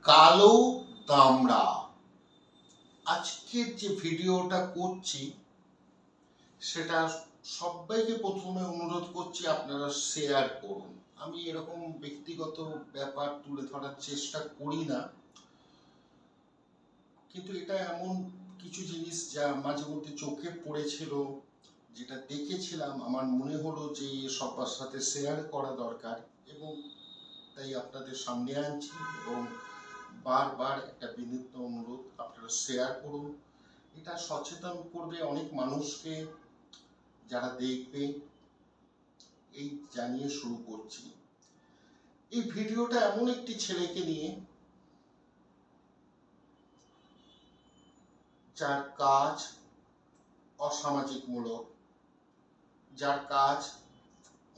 কালো দামড়া। আজকের যে ভিডিওটা করছি সেটা সবাইকে প্রথমে অনুরোধ করছি আপনারা শেয়ার করুন। আমি এরকম ব্যক্তিগত ব্যাপার তুলে ধরার চেষ্টা করি না, কিন্তু এটা এমন কিছু জিনিস যা মাঝে মধ্যে চোখে পড়েছিল, যেটা দেখেছিলাম, আমার মনে হলো যে সবার সাথে শেয়ার করা দরকার, এবং তাই আপনাদের সামনে আনছি। এবং বারবার একটা বিনীত অনুরোধ, আপনারা শেয়ার করুন। এটা সচেতন করবে অনেক মানুষকে, যারা দেখবে, এই জানিয়ে শুরু করছি। এই ভিডিওটা এমন একটি ছেলেকে নিয়ে যার কাজ অসামাজিকমূলক, যার কাজ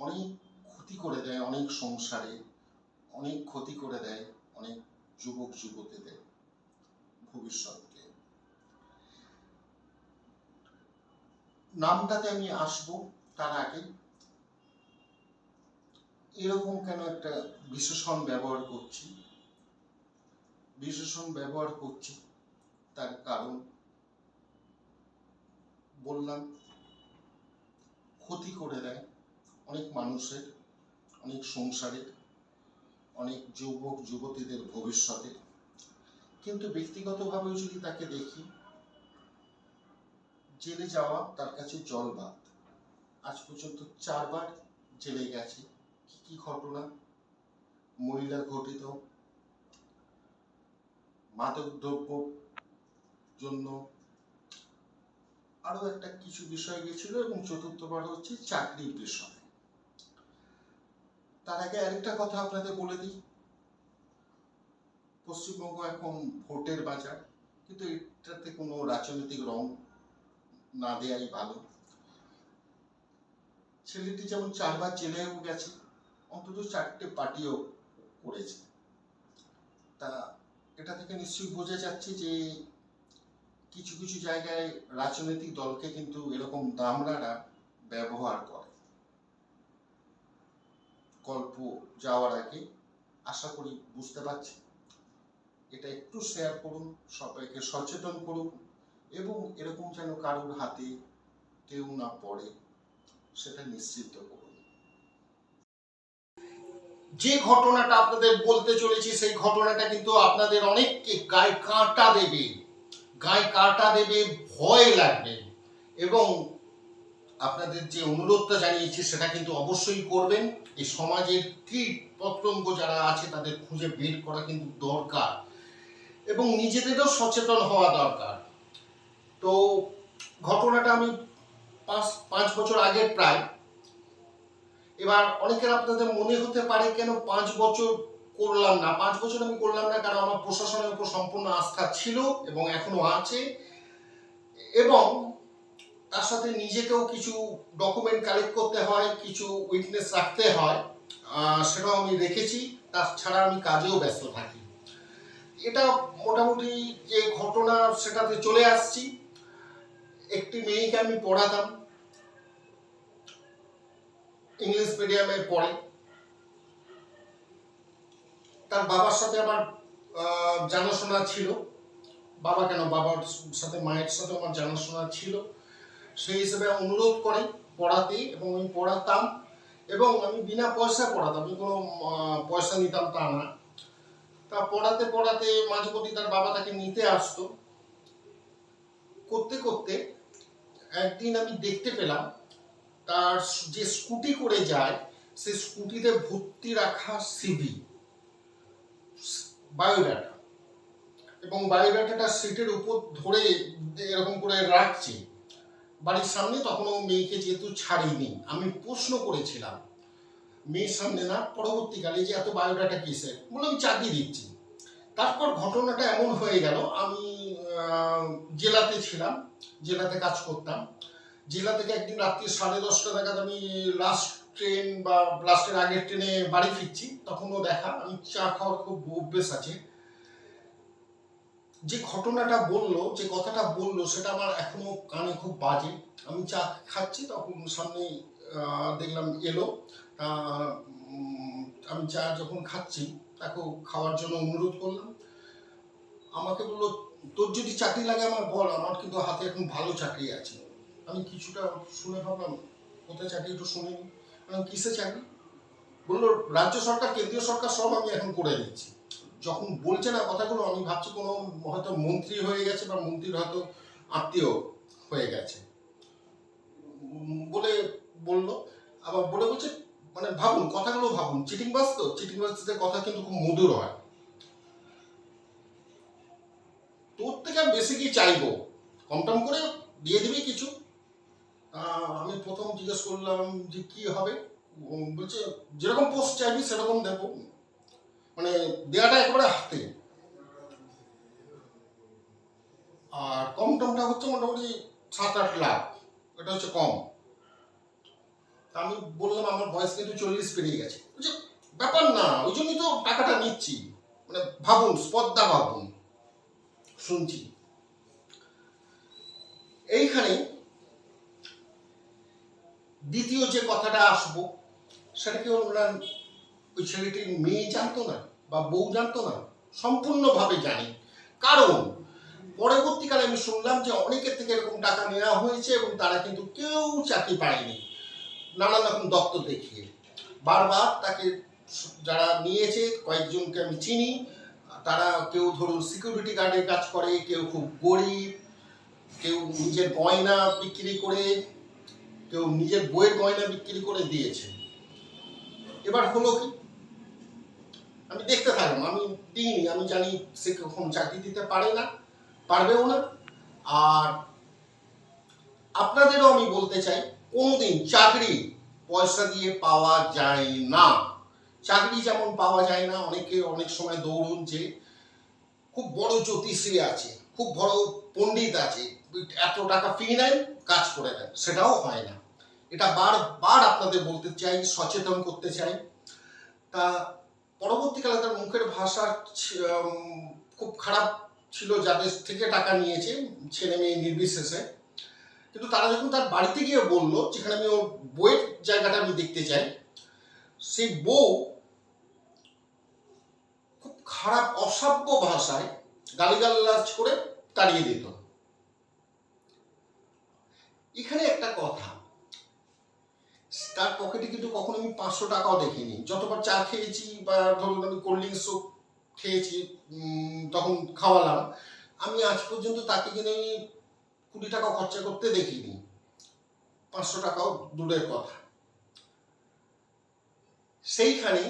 অনেক ক্ষতি করে দেয় অনেক সংসারে, অনেক ক্ষতি করে দেয় অনেক যুবক যুবতীদের ভবিষ্যৎকে। নামটাতে আমি আসবো তার আগে, এরকম কেন একটা বিশেষণ ব্যবহার করছি? বিশেষণ ব্যবহার করছি তার কারণ বললাম, ক্ষতি করে দেয় অনেক মানুষের, অনেক সংসারের, অনেক যুবক যুবতীদের ভবিষ্যতে। কিন্তু ব্যক্তিগতভাবে যদি তাকে দেখি, জেলে যাওয়া তার কাছে জল ভাত। আজ পর্যন্ত 4 বার জেলে গেছে। কি কি ঘটনা, মহিলা ঘটিত, মাদক দ্রব্য জন্য আরো একটা কিছু বিষয় গেছিল, এবং চতুর্থবার হচ্ছে চাকরির বিষয়। তার আগে আরেকটা কথা আপনাদের বলে দিই, পশ্চিমবঙ্গ এখন ভোটের বাজার, কিন্তু এটাতে কোনো রাজনৈতিক রং না দেয়াই ভালো। ছেলেটি যেমন 4 বার জেলেও গেছে, অন্তত 4টে পার্টিও করেছে। তা এটা থেকে নিশ্চয়ই বোঝা যাচ্ছে যে কিছু কিছু জায়গায় রাজনৈতিক দলকে কিন্তু এরকম দামড়ারা ব্যবহার করে। গল্প যাওয়ার আগে আশা করি বুঝতে পারছি, এটা একটু শেয়ার করুন, সবাইকে সচেতন করুন, এবং এরকম যেন কারোর হাতে কেউ না পড়ে সেটা নিশ্চিত করুন। যে ঘটনাটা আপনাদের বলতে চলেছি, সেই ঘটনাটা কিন্তু আপনাদের অনেককে গায়ে কাঁটা দেবে, গায়ে কাঁটা দেবে, ভয় লাগবে। এবং আপনাদের যে অনুরোধটা জানিয়েছি সেটা কিন্তু অবশ্যই করবেন। এই সমাজের কীট পতঙ্গ যারা আছে তাদের খুঁজে বের করা কিন্তু দরকার, এবং নিজেদেরও সচেতন হওয়া দরকার। তো ঘটনাটা আমি 5 বছর আগের প্রায়। এবার অনেকের আপনাদের মনে হতে পারে কেন 5 বছর করলাম না। 5 বছর আমি করলাম না কারণ আমার প্রশাসনের উপর সম্পূর্ণ আস্থা ছিল এবং এখনো আছে, এবং তার সাথে নিজেকেও কিছু ডকুমেন্ট কালেক্ট করতে হয়, কিছু উইটনেস রাখতে হয়, সেটাও আমি রেখেছি। তাছাড়া আমি কাজেও ব্যস্ত থাকি। এটা মোটামুটি যে ঘটনা সেটাতে চলে আসছি। একটি মেয়েকে আমি পড়াতাম, ইংলিশ মিডিয়ামে পড়ে। তার বাবার সাথে আমার জানাশোনা ছিল। বাবা কেন, বাবার সাথে মায়ের সাথে আমার জানাশোনা ছিল। সেই হিসেবে অনুরোধ করে পড়াতে, এবং আমি পড়াতাম, এবং আমি বিনা পয়সায় পড়াতাম, আমি কোনো পয়সা নিতাম তা না। তা পড়াতে পড়াতে মাঝে মধ্যে তার বাবা তাকে নিতে আসতো। করতে করতে একদিন আমি দেখতে পেলাম তার যে স্কুটি করে যায়, সে স্কুটিতে ভর্তি রাখা সিভি, বায়োডাটা, এবং বায়োডাটাটা সিটের উপর ধরে এরকম করে রাখছে বাড়ির সামনে। তখনও মেয়েকে যেহেতু ছাড়িনি, আমি প্রশ্ন করেছিলাম মেয়ের সামনে না, পরবর্তীকালে, যে এত বায়োডাটা কিসের? বলে আমি চাকরি দিচ্ছি। তারপর ঘটনাটা এমন হয়ে গেল, আমি জেলাতে ছিলাম, জেলাতে কাজ করতাম। জেলা থেকে একদিন রাত্রি 10:30 নাগাদ আমি লাস্ট ট্রেন বা লাস্টের আগের ট্রেনে বাড়ি ফিরছি। তখনও দেখা, আমি চা খাওয়ার খুব অভ্যেস আছে। যে ঘটনাটা বললো, যে কথাটা বললো, সেটা আমার এখনো কানে খুব বাজে। আমি চা খাচ্ছি, তখন সামনে দেখলাম এলো। আমি চা যখন খাচ্ছি, তাকেও খাওয়ার জন্য অনুরোধ করলাম। আমাকে বললো তোর যদি চাকরি লাগে আমার বল, আমার কিন্তু হাতে এখন ভালো চাকরি আছে। আমি কিছুটা শুনে ভাবলাম কোথায় চাকরি একটু শুনে নি। কিসে চাকরি? বললো রাজ্য সরকার কেন্দ্রীয় সরকার সব আমি এখন করে দিচ্ছি। যখন বলছে না কথাগুলো আমি ভাবছি কোনো হয়তো মন্ত্রী হয়ে গেছে বা মন্ত্রীর হয়তো আত্মীয় হয়ে গেছে বলে বললো। আবার বলে বলছে মানে ভাবুন কথাগুলো ভাবুন, চিটিংবাজ তো, চিটিংবাজদের কথা কিন্তু খুব মধুর হয়। তোর থেকে বেশি কি চাইবো, কম টম করে দিয়ে দিবি কিছু। আমি প্রথম জিজ্ঞেস করলাম যে কি হবে। বলছে যেরকম পোস্ট চাইবি সেরকম দেবো, মানে দেওয়াটা একেবারে হাতে। আর কম টমটা হচ্ছে মোটামুটি 7-8 লাখ, এটা হচ্ছে কম। আমি বললাম আমার বয়স কিন্তু 40 পেরিয়ে গেছে। বলছে ব্যাপার না, ওই জন্যই তো টাকাটা নিচ্ছি। মানে ভাবুন, স্পর্ধা ভাবুন। শুনছি এইখানে দ্বিতীয় যে কথাটা আসবো সেটা কি ওনার ওই ছেলেটির মেয়ে জানতো না বা বউ জানতো না? সম্পূর্ণভাবে জানি। কারণ পরবর্তীকালে আমি শুনলাম যে অনেকের থেকে এরকম টাকা নেওয়া হয়েছে এবং তারা কিন্তু কেউ চাকরি পায়নি, নানান রকম দপ্তর দেখিয়ে। বারবার তাকে যারা নিয়েছে কয়েকজনকে আমি চিনি, তারা কেউ ধরুন সিকিউরিটি গার্ডের কাজ করে, কেউ খুব গরিব, কেউ নিজের গয়না বিক্রি করে, কেউ নিজের বইয়ের গয়না বিক্রি করে দিয়েছে। এবার হলো কি, আমি দেখতে থাকলাম, আমি দিইনি, আমি জানি সে কখন চাকরি দিতে পারে না, পারবেও না। আর আপনাদেরও আমি বলতে চাই কোনোদিন চাকরি পয়সা দিয়ে পাওয়া যায় না। চাকরি যেমন পাওয়া যায় না, অনেকে অনেক সময় দৌড়ুন যে খুব বড় জ্যোতিষী আছে, খুব বড় পণ্ডিত আছে, এত টাকা ফি নেন কাজ করে দেন, সেটাও হয় না। এটা বারবার আপনাদের বলতে চাই, সচেতন করতে চাই। তা পরবর্তীকালে তার মুখের ভাষা খুব খারাপ ছিল যাদের থেকে টাকা নিয়েছে, ছেলে মেয়ে নির্বিশেষে। কিন্তু তারা যখন তার বাড়িতে গিয়ে বললো, যেখানে আমি ওর বইয়ের জায়গাটা আমি দেখতে চাই, সেই বউ খুব খারাপ অসভ্য ভাষায় গালিগালাজ করে তাড়িয়ে দিত। এখানে একটা কথা, তার পকেটে কিন্তু কখনো আমি 500 টাকাও দেখিনি। যতবার চা খেয়েছি বা ধরুন আমি কোল্ড ড্রিঙ্কসও খেয়েছি, তখন খাওয়ালাম, আমি আজ পর্যন্ত তাকে কিন্তু আমি 20 টাকা খরচা করতে দেখিনি, 500 টাকাও দূরের কথা। সেইখানে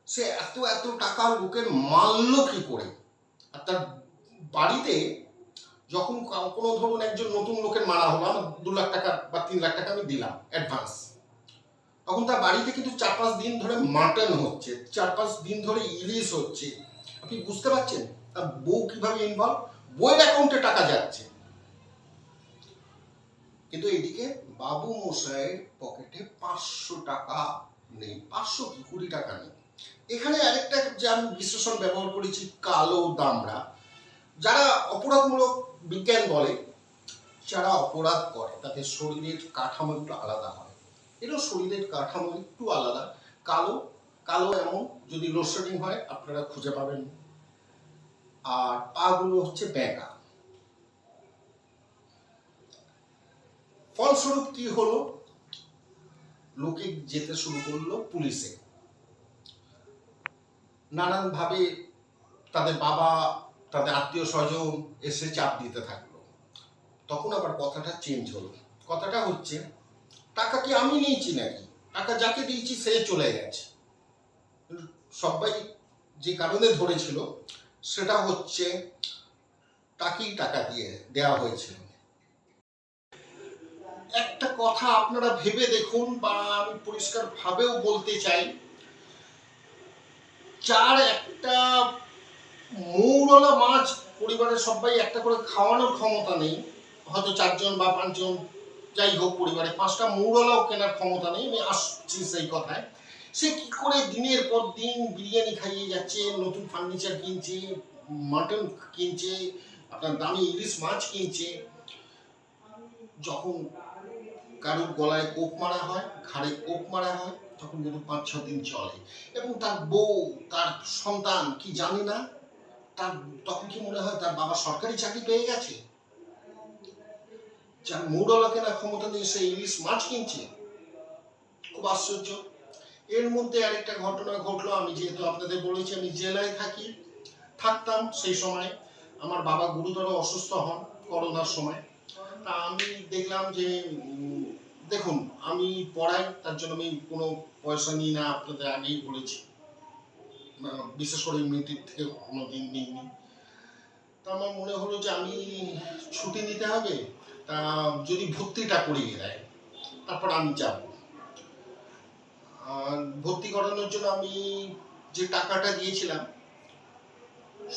সে এত এত টাকা লোকের মারল কি করে? আর তার বাড়িতে যখন কোনো ধরুন একজন নতুন লোকের মারা হলো, আমার 2 লাখ টাকা বা 3 লাখ টাকা আমি দিলাম অ্যাডভান্স, তখন তার বাড়িতে কিন্তু 4-5 দিন ধরে মাটন হচ্ছে, 4-5 দিন ধরে ইলিশ হচ্ছে। আপনি বুঝতে পারছেন তার বউ কিভাবে ইনভলভ? বইয়ের অ্যাকাউন্টে টাকা যাচ্ছে, কিন্তু এদিকে বাবু মশাইয়ের পকেটে 500 টাকা নেই। 500 কি 20 টাকা নেই। এখানে আরেকটা যে আমি বিশ্লেষণ ব্যবহার করেছি, কালো দামড়া, যারা অপরাধমূলক বিজ্ঞান বলে, যারা অপরাধ করে তাদের শরীরের কাঠামো একটু আলাদা হয়, এরও শরীরের কাঠামো একটু আলাদা। কালো কালো এমন যদি লোডশেডিং হয় আপনারা খুঁজে পাবেন। আর পাগুলো হচ্ছে বেঁকা। ফলস্বরূপ কি হলো, লোকে যেতে শুরু করলো পুলিশে, নানানভাবে তাদের বাবা, তাদের আত্মীয় স্বজন এসে চাপ দিতে থাকলো। তখন আবার কথাটা চেঞ্জ হলো। কথাটা হচ্ছে টাকা কি আমি নিয়েছি নাকি, টাকা যাকে দিয়েছি সে চলে গেছে। সবাই যে কারণে ধরেছিল সেটা হচ্ছে তাকেই টাকা দিয়ে দেওয়া হয়েছিল। একটা কথা আপনারা ভেবে দেখুন, বা আমি পরিষ্কার ভাবেও বলতে চাই, যার একটা মৌরলা মাছ পরিবারের সবাই একটা করে খাওয়ানোর ক্ষমতা নেই, হয়তো 4 জন বা 5 জন যাই হোক পরিবারে 5টা মৌরলাও কেনার ক্ষমতা নেই, আমি আসছি সেই কথায়, সে কি করে দিনের পর দিন বিরিয়ানি খাইয়ে যাচ্ছে, নতুন ফার্নিচার কিনছে, মাটন কিনছে, আপনার দামি ইলিশ মাছ কিনছে। যখন কারোর গলায় কোপ মারা হয়, ঘাড়ে কোপ মারা হয়, তখন কিন্তু 5-6 দিন চলে, এবং তার বউ তার সন্তান কি জানে না, তার তখন কি মনে হয় তার বাবা সরকারি চাকরি পেয়ে গেছে? যার মৌরলা কেনার ক্ষমতা নেই সে ইলিশ মাছ কিনছে? খুব আশ্চর্য। এর মধ্যে আরেকটা ঘটনা ঘটলো। আমি যেহেতু আপনাদের বলেছি আমি জেলায় থাকতাম সেই সময়। আমার বাবা গুরুতর অসুস্থ হন করোনার সময়। তা আমি দেখলাম যে দেখুন আমি পড়াই, তার জন্য আমি কোনো পয়সা নিই না, আপনাদের আগেই বলেছি, বিশেষ করে ইউনিটির থেকে কোনোদিন নিইনি। তা আমার মনে হলো যে আমি ছুটি নিতে হবে, তা যদি ভর্তিটা করিয়ে দেয় তারপর আমি যাব। ভর্তি করানোর জন্য আমি যে টাকাটা দিয়েছিলাম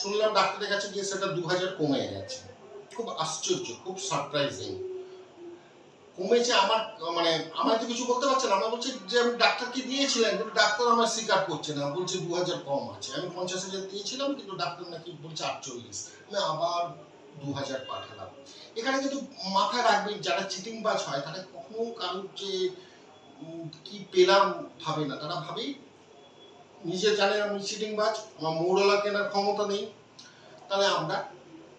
শুনলাম ডাক্তারের কাছে গিয়ে সেটা 2000 কমে গেছে। খুব আশ্চর্য, খুব সারপ্রাইজিং। কমেছে আমার, মানে আমার তো কিছু বলতে পারছে না। আমার বলছে যে আমি ডাক্তারকে দিয়েছিলাম, কিন্তু ডাক্তার আমার স্বীকার করছে না, বলছে 2000 কম আছে। আমি 50,000 দিয়েছিলাম, কিন্তু ডাক্তার নাকি বলছে 48। আমি আবার 2000 পাঠালাম। এখানে কিন্তু মাথায় রাখবেন যারা চিটিংবাজ হয় তারা কখনো কারোর যে কি পেলাম ভাবে না, তারা ভাবে নিজে জানে আমি চিটিংবাজ, আমার মৌরলা কেনার ক্ষমতা নেই, তাহলে আমরা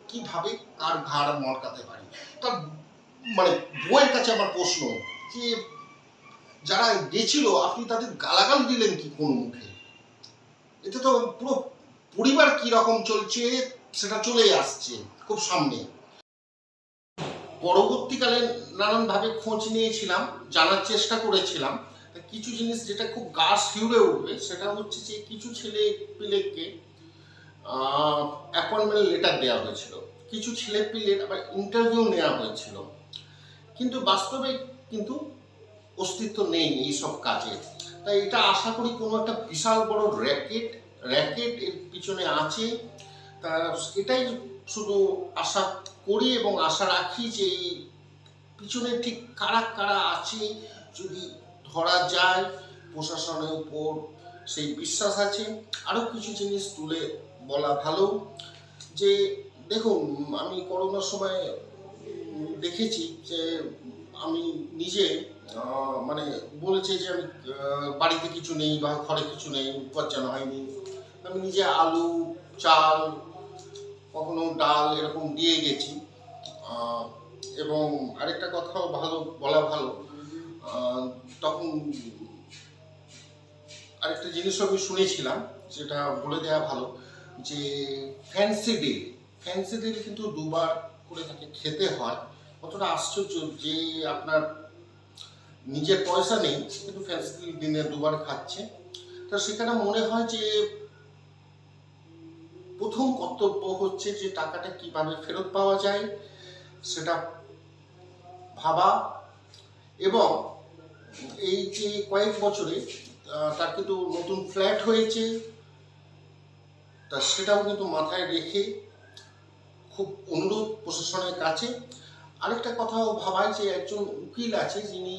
কিভাবে কার ঘাড় মটকাতে পারি। তার মানে বইয়ের কাছে আমার প্রশ্ন যে যারা গেছিল আপনি তাদের গালাগাল দিলেন কি কোন মুখে? এতে তো পুরো পরিবার কি রকম চলছে সেটা চলে আসছে খুব সামনে। পরবর্তীকালে নানানভাবে খোঁজ নিয়েছিলাম, জানার চেষ্টা করেছিলাম। কিছু জিনিস যেটা খুব গা শিউরে উঠবে সেটা হচ্ছে যে কিছু ছেলে পেলেকে অ্যাপয়েন্টমেন্ট লেটার দেওয়া হয়েছিল, কিছু ছেলে পেলের আবার ইন্টারভিউ নেওয়া হয়েছিল, কিন্তু বাস্তবে কিন্তু অস্তিত্ব নেই এইসব কাজে। তাই এটা আশা করি কোনো একটা বিশাল বড় র্যাকেট এর পিছনে আছে। তা এটাই শুধু আশা করি এবং আশা রাখি যে পিছনে ঠিক কারা কারা আছে যদি ধরা যায়, প্রশাসনের উপর সেই বিশ্বাস আছে। আরও কিছু জিনিস তুলে বলা ভালো যে দেখুন আমি করোনার সময় দেখেছি যে আমি নিজে মানে বলেছে যে আমি বাড়িতে কিছু নেই বা ঘরে কিছু নেই, উপার্জন হয়নি, আমি নিজে আলু চাল কখনো ডাল এরকম দিয়ে গেছি। এবং আরেকটা কথাও বলা ভালো, তখন আরেকটা জিনিসও আমি শুনেছিলাম যেটা বলে দেওয়া ভালো যে ফ্যান্সি ডিল কিন্তু দুবার করে তাকে খেতে হয়। কতটা আশ্চর্য যে আপনার নিজের পয়সা নেই কিন্তু ফ্যান্সি ডিল দিনে দুবার খাচ্ছে। তো সেখানে মনে হয় যে প্রথম কর্তব্য হচ্ছে যে টাকাটা কিভাবে ফেরত পাওয়া যায় সেটা ভাবা। এবং এই যে কয়েক বছরে তার কিন্তু নতুন ফ্ল্যাট হয়েছে, তা সেটাও কিন্তু মাথায় রেখে খুব অনুরোধ প্রশাসনের কাছে। আরেকটা কথাও ভাবাই যে একজন উকিল আছে যিনি,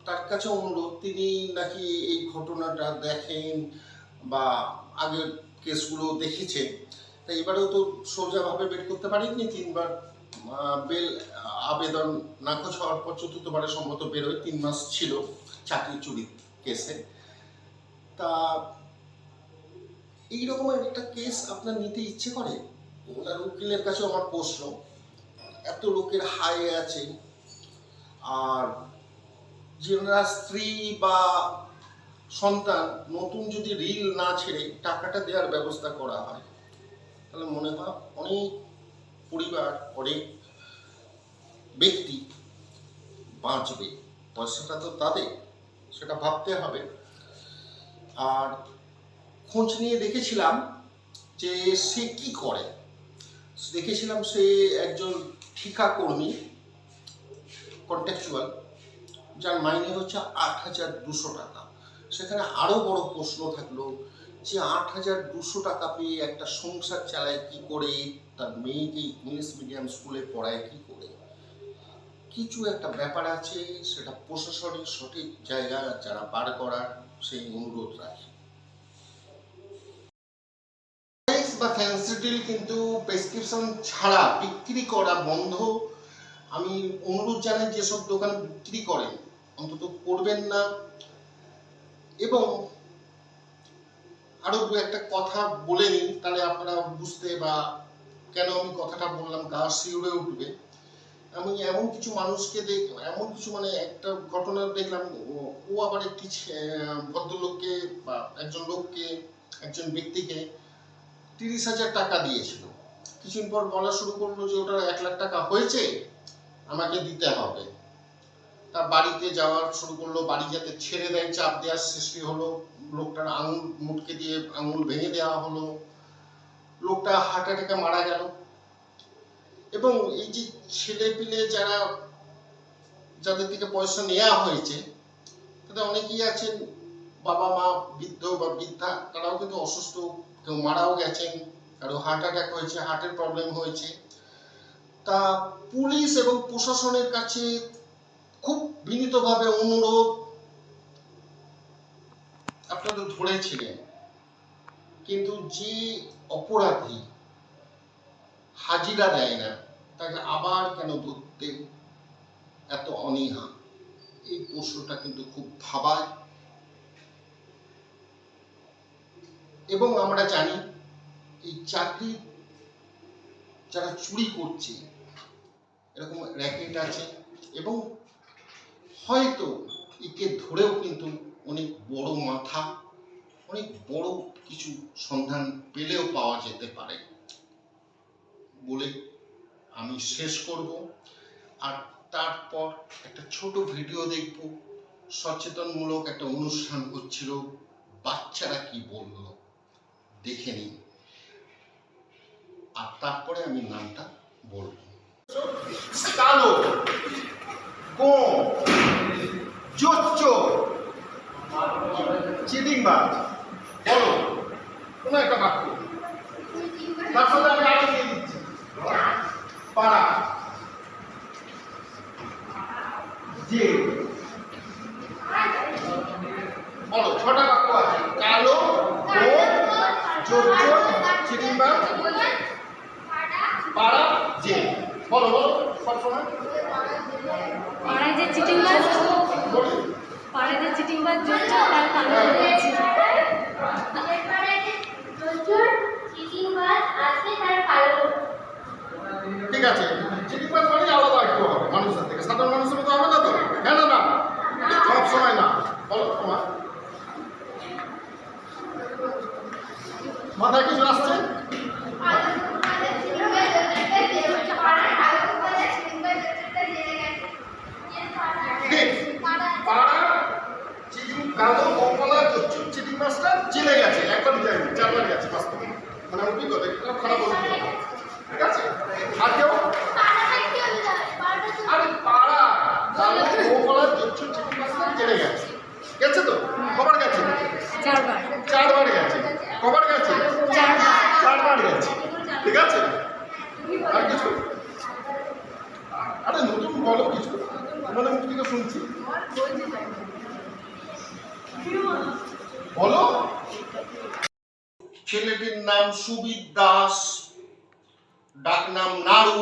তার কাছে অনুরোধ, তিনি নাকি এই ঘটনাটা দেখেন বা আগের কেসগুলো দেখেছেন। তাই এবারেও তো সোজাভাবে বের করতে পারেননি, 3বার বেল আবেদন নাকচ হওয়ার পর 4র্থবারে সম্ভবত বেরোয়, 3 মাস ছিল চাকরি চুরি কেসে। তা এই রকমের একটা কেস আপনার নিতে ইচ্ছে করে? ওনার উকিলের কাছে আমার প্রশ্ন, এত লোকের হাই আছে, আর যারা স্ত্রী বা সন্তান নতুন যদি রিল না ছেড়ে টাকাটা দেওয়ার ব্যবস্থা করা হয় তাহলে মনে হয় অনেক পরিবার, অনেক ব্যক্তি বাঁচবে। পয়সাটা তো তাদের, সেটা ভাবতে হবে। আর খোঁজ নিয়ে দেখেছিলাম যে সে কি করে। দেখেছিলাম সে একজন ঠিকা কর্মী, কন্ট্রাকচুয়াল, যার মাইনে হচ্ছে 8,200 টাকা। সেখানে আরও বড় প্রশ্ন থাকলো যে 8,200 টাকা পেয়ে একটা সংসার চালায় কি করে, তার মেয়েকে ইংলিশ মিডিয়াম স্কুলে পড়ায় কি করে। কিছু একটা ব্যাপার আছে, সেটা প্রশাসনের সঠিক জায়গা যারা বার করার সেই অনুরোধ রাখে। বা ফ্যান্সি ডিল কিন্তু প্রেসক্রিপশন ছাড়া বিক্রি করা বন্ধ। আমি অনুরোধ জানাই যেসব দোকানে বিক্রি করেন অন্তত করবেন না। এবং আরো দু একটা কথা বলে নিই, তাহলে আপনারা বুঝতে বা কেন আমি কথাটা বললাম গা শিউরে উঠবে। আমি এমন কিছু মানুষকে এমন কিছু মানে একটা ঘটনা দেখলাম, ও আবার একটি ভদ্রলোককে বা একজন লোককে, একজন ব্যক্তিকে 30,000 টাকা দিয়েছিল। কিছুদিন পর বলা শুরু করলো যে ওটা 1,00,000 টাকা হয়েছে, আমাকে দিতে হবে। তার বাড়িতে যাওয়া শুরু করলো, বাড়ি যাতে ছেড়ে দেয় চাপ দেওয়ার সৃষ্টি হলো, লোকটার আঙুল মুটকে দিয়ে আঙুল ভেঙে দেওয়া হলো, লোকটা হার্ট অ্যাটাকে মারা গেল। এবং এই যে ছেলে পিলে যাদের থেকে পয়সা নেওয়া হয়েছে, তাদের অনেকেই আছেন বাবা মা বৃদ্ধ বা বৃদ্ধা, তারাও কিন্তু অসুস্থ, কেউ মারাও গেছেন, কারো হার্ট অ্যাটাক হয়েছে, হার্টের প্রবলেম হয়েছে। তা পুলিশ এবং প্রশাসনের কাছে খুব বিনীতভাবে অনুরোধ, আপনারা ধরেছিলেন, কিন্তু যে অপরাধী হাজিরা দেয় না তাকে আবার কেন ধরতে এত অনীহা? এই প্রশ্নটা কিন্তু খুব ভাবায়। এবং আমরা জানি এই চাকরি যারা চুরি করছে এরকম র্যাকেট আছে, এবং হয়তো একে ধরেও কিন্তু অনেক বড় মাথা, অনেক বড় কিছু সন্ধান পেলেও পাওয়া যেতে পারে বলে আমি শেষ করব। আর তারপর একটা ছোট ভিডিও দেখব, সচেতনমূলক একটা অনুষ্ঠান হচ্ছিল, বাচ্চারা কি বলল দেখে নিন, আর তারপরে আমি নামটা বলব। কালো, গম, জোচ্চোর, চিটিংবাজ, বলো কোনো একটা বাক্য, তার সাথে আমি আরো দিয়ে দিচ্ছি, পাড়া, যে, বলো 6টা বাক্য আছে। কালো, গম, জোচ্চোর, চিটিংবাজ, পাড়া, যে, বলো বলো সবসময়। পাড়ায় যে চিটিংবাজ, পাড়ায় যে চিটিংবাজ জোচ্চোর তার কালো আছে। ঠিক আছে, চিটিংবাজ মানে আলাদা একটু হবে মানুষের থেকে, সাধারণ মানুষের মতো হবে না তো? হ্যাঁ না না, সব সময় না। বলো তোমার মাথায় কিছু আসছে? পাড়া, কালো, কমলা, জোচ্চোর, চিটিংবাজটা জেলে গেছে, একবার যায়নি, 4বার গেছে বাস্তবে, মানে অভিজ্ঞতা, এটা খারাপ অভিজ্ঞতা। ঠিক আছে, আর কেউ? আরে পাড়া, কালো, কমলা, জোচ্চোর, চিটিংবাজটা জেলে গেছে, গেছে তো? কবার গেছে? 4বার। 4বার গেছে। কবার গেছে? 4বার গেছে। ঠিক আছে, আর কিছু? আরে নতুন বলো কিছু, তোমাদের মুখ থেকে শুনছি, বলো। ছেলেটির নাম সুবির দাস, ডাক নাম নাড়ু,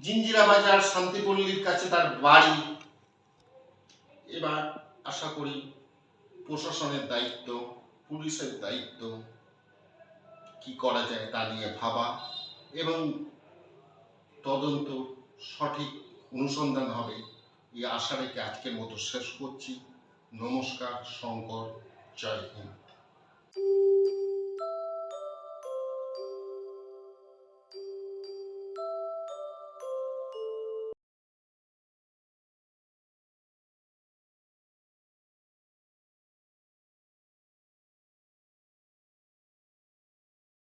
জিঞ্জিরা বাজার শান্তিপল্লীর কাছে তার বাড়ি। এবার আশা করি প্রশাসনের দায়িত্ব, পুলিশের দায়িত্ব, কি করা যায় তা নিয়ে ভাবা, এবং তদন্ত সঠিক অনুসন্ধান হবে, এই আশা রেখে আজকের মতো শেষ করছি। নমস্কার, শঙ্কর, জয় হিন্দ।